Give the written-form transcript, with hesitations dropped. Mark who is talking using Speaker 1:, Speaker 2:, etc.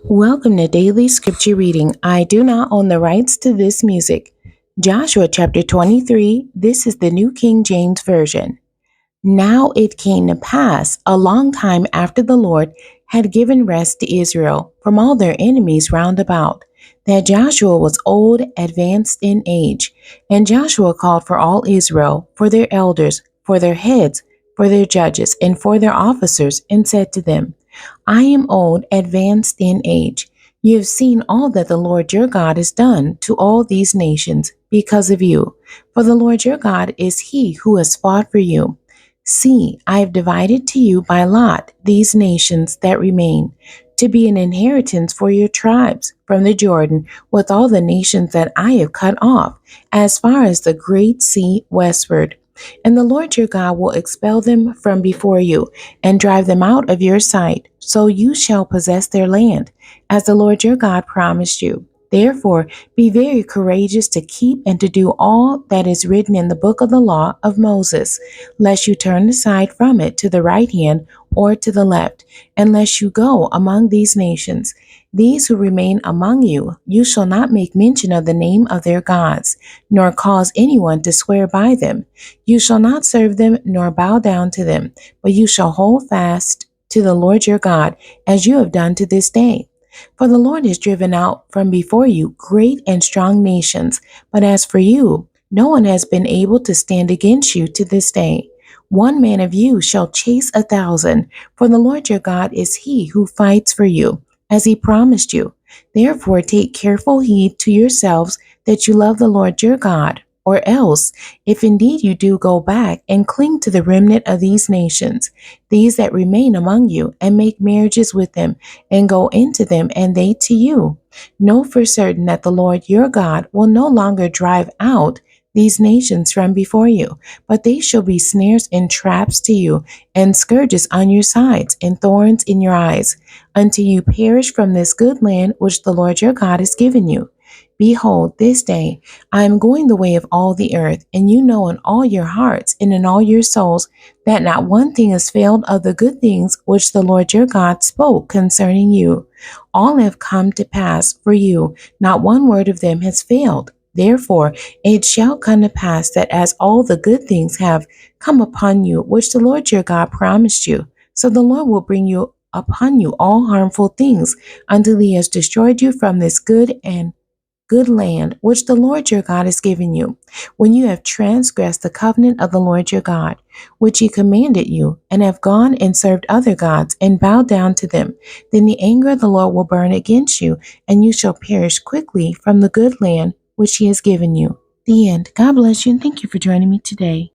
Speaker 1: Welcome to Daily Scripture Reading. I do not own the rights to this music. Joshua chapter 23, this is the New King James Version. Now it came to pass, a long time after the Lord had given rest to Israel from all their enemies round about, that Joshua was old, advanced in age. And Joshua called for all Israel, for their elders, for their heads, for their judges, and for their officers, and said to them, I am old, advanced in age. You have seen all that the Lord your God has done to all these nations because of you. For the Lord your God is he who has fought for you. See, I have divided to you by lot these nations that remain, to be an inheritance for your tribes from the Jordan, with all the nations that I have cut off, as far as the great sea westward. And the Lord your God will expel them from before you, and drive them out of your sight, so you shall possess their land, as the Lord your God promised you. Therefore, be very courageous to keep and to do all that is written in the book of the law of Moses, lest you turn aside from it to the right hand or to the left, unless you go among these nations. These who remain among you, you shall not make mention of the name of their gods, nor cause anyone to swear by them. You shall not serve them nor bow down to them, but you shall hold fast to the Lord your God, as you have done to this day. For the Lord has driven out from before you great and strong nations, but as for you, no one has been able to stand against you to this day. One man of you shall chase 1,000, for the Lord your God is he who fights for you, as he promised you. Therefore take careful heed to yourselves that you love the Lord your God, or else, if indeed you do go back and cling to the remnant of these nations, these that remain among you, and make marriages with them, and go into them, and they to you, know for certain that the Lord your God will no longer drive out these nations from before you, but they shall be snares and traps to you, and scourges on your sides, and thorns in your eyes, until you perish from this good land which the Lord your God has given you. Behold, this day I am going the way of all the earth, and you know in all your hearts and in all your souls that not one thing has failed of the good things which the Lord your God spoke concerning you. All have come to pass for you, not one word of them has failed. Therefore it shall come to pass that as all the good things have come upon you, which the Lord your God promised you, so the Lord will bring you upon you all harmful things, until he has destroyed you from this good land which the Lord your God has given you, when you have transgressed the covenant of the Lord your God, which he commanded you, and have gone and served other gods, and bowed down to them. Then the anger of the Lord will burn against you, and you shall perish quickly from the good land which he has given you. The end. God bless you, and thank you for joining me today.